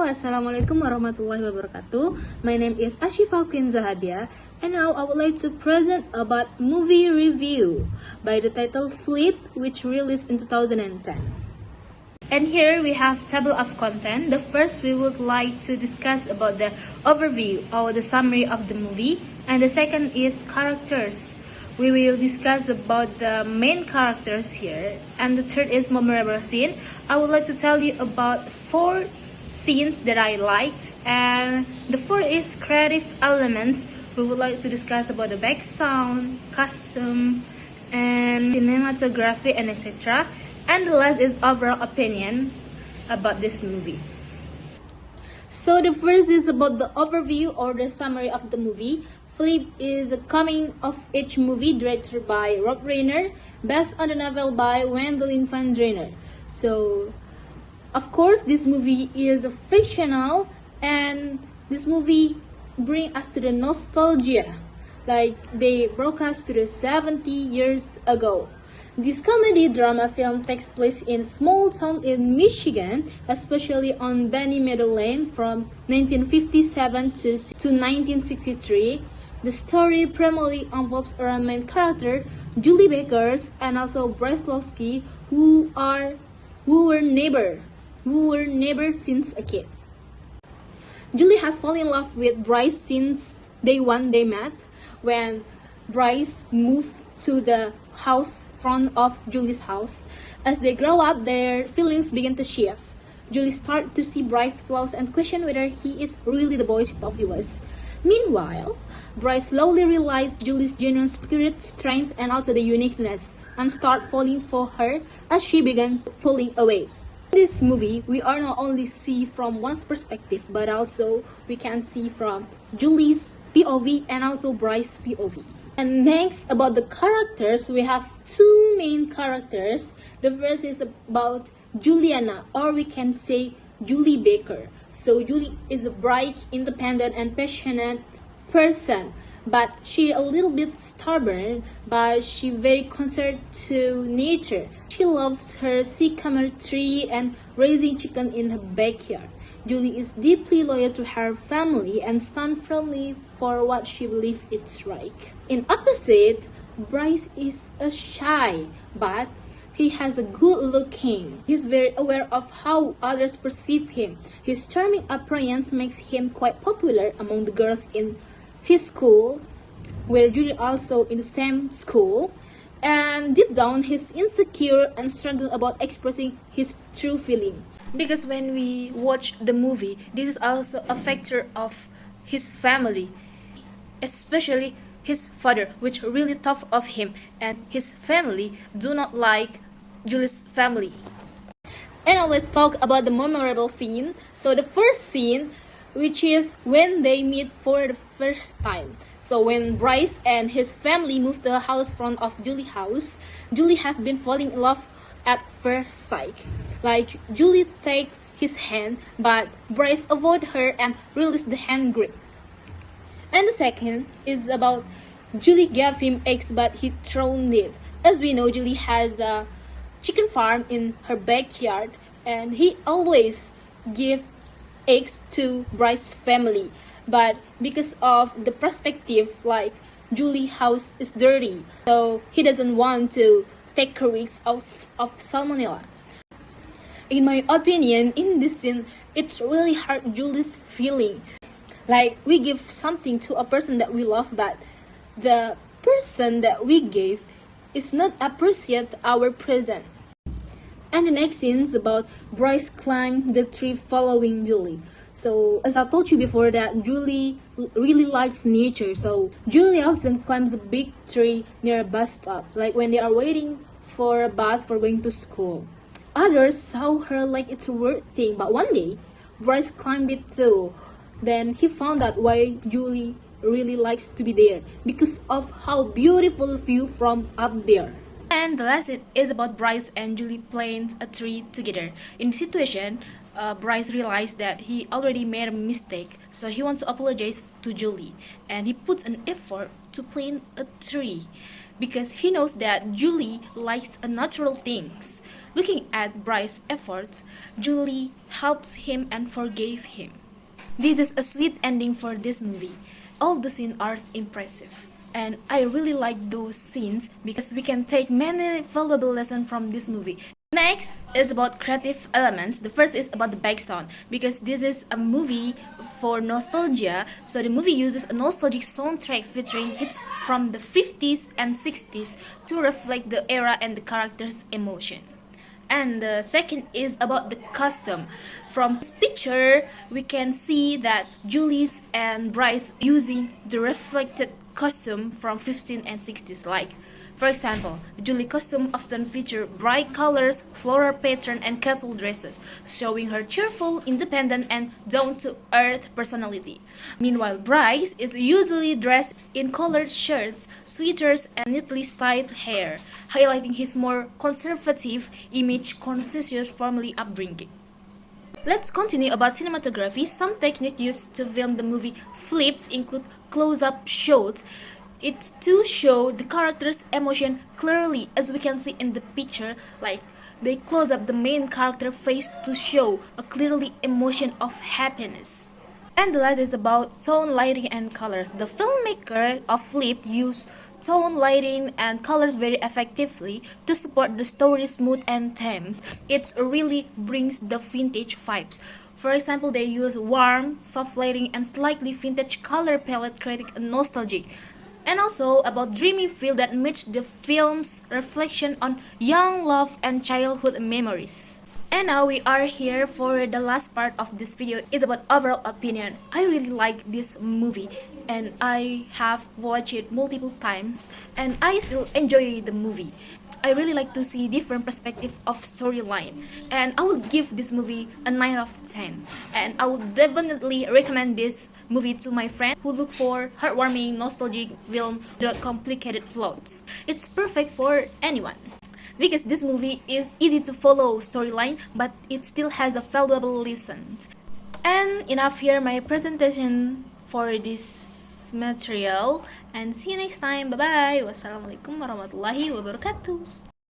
Assalamualaikum warahmatullahi wabarakatuh. My name is Ashifa Queen Zahabia, and now I would like to present about movie review by the title Flip, which released in 2010. And here we have table of content. The first we would like to discuss about the overview or the summary of the movie, and the second is characters. We will discuss about the main characters here, and the third is memorable scene. I would like to tell you about 4 scenes that I liked, and the fourth is creative elements. We would like to discuss about the back sound, costume, and cinematography, and etc. And the last is overall opinion about this movie. So the first is about the overview or the summary of the movie. Flip is a coming-of-age movie directed by Rob Reiner, based on the novel by Wendelin van Reiner. So, of course, this movie is fictional, and this movie brings us to the nostalgia, like they broadcast to the 70 years ago. This comedy drama film takes place in a small town in Michigan, especially on Benny Meadow Lane from 1957 to 1963. The story primarily involves our main character, Julie Bakers, and also Bryce Lowski, who were neighbors since a kid. Julie has fallen in love with Bryce since day one they met, when Bryce moved to the house front of Julie's house. As they grow up, their feelings begin to shift. Julie starts to see Bryce's flaws and question whether he is really the boy she thought he was. Meanwhile, Bryce slowly realizes Julie's genuine spirit, strength, and also the uniqueness, and start falling for her as she began pulling away. In this movie, we are not only see from one's perspective, but also we can see from Julie's POV and also Bryce's POV. And next, about the characters, we have 2 main characters. The first is about Juliana, or we can say Julie Baker. So Julie is a bright, independent, and passionate person, but she a little bit stubborn, but she very concerned to nature. She loves her sycamore tree and raising chicken in her backyard. Julie is deeply loyal to her family and stands firmly for what she believes is right. In opposite, Bryce is a shy, but he has a good looking. He's very aware of how others perceive him. His charming appearance makes him quite popular among the girls in his school, where Julie also in the same school, and deep down he's insecure and struggle about expressing his true feeling. Because when we watch the movie, this is also a factor of his family, especially his father, which really tough of him, and his family do not like Julie's family. And now let's talk about the memorable scene. So the first scene, which is when they meet for the first time. So when Bryce and his family moved to the house front of Julie's house, Julie have been falling in love at first sight. Like Julie takes his hand, but Bryce avoid her and release the hand grip. And the second is about Julie gave him eggs, but he thrown it. As we know, Julie has a chicken farm in her backyard, and he always give eggs to Bryce's family, but because of the perspective, like Julie's house is dirty, so he doesn't want to take a risk of salmonella. In my opinion, in this scene, it's really hurt Julie's feeling. Like we give something to a person that we love, but the person that we gave is not appreciate our present. And the next scene is about Bryce climb the tree following Julie. So as I told you before, that Julie really likes nature. So Julie often climbs a big tree near a bus stop, like when they are waiting for a bus for going to school. Others saw her like it's a weird thing, but one day Bryce climbed it too. Then he found out why Julie really likes to be there, because of how beautiful view from up there. And the last is about Bryce and Julie playing a tree together. In this situation, Bryce realized that he already made a mistake, so he wants to apologize to Julie, and he puts an effort to plant a tree because he knows that Julie likes natural things. looking at Bryce's efforts, Julie helps him and forgave him. This is a sweet ending for this movie. All the scenes are impressive. And I really like those scenes because we can take many valuable lessons from this movie. Next is about creative elements. The first is about the background because this is a movie for nostalgia. So the movie uses a nostalgic soundtrack featuring hits from the 50s and 60s to reflect the era and the characters' emotion. And the second is about the costume. From this picture, we can see that Julie's and Bryce using the reflected costume from 15 and 60s. Like, for example, Julie costume often feature bright colors, floral pattern, and casual dresses, showing her cheerful, independent, and down-to-earth personality. Meanwhile, Bryce is usually dressed in colored shirts, sweaters, and neatly styled hair, highlighting his more conservative image conscious family upbringing. Let's continue about cinematography. Some techniques used to film the movie Flips include close-up shots. It's to show the character's emotion clearly, as we can see in the picture, like they close up the main character face to show a clearly emotion of happiness. And the last is about tone, lighting, and colors. The filmmaker of Flip used tone, lighting, and colors very effectively to support the story's mood and themes. It really brings the vintage vibes. For example, they use warm, soft lighting and slightly vintage color palette, creating a nostalgic and also about dreamy feel that match the film's reflection on young love and childhood memories. And now we are here for the last part of this video. It's about overall opinion. I really like this movie and I have watched it multiple times and I still enjoy the movie. I really like to see different perspective of storyline and I would give this movie a 9 out of 10 and I would definitely recommend this movie to my friend who look for heartwarming nostalgic film without complicated plots. It's perfect for anyone because this movie is easy to follow storyline but it still has a valuable lessons. And enough here my presentation for this material and see you next time. Bye bye. Wassalamualaikum warahmatullahi wabarakatuh.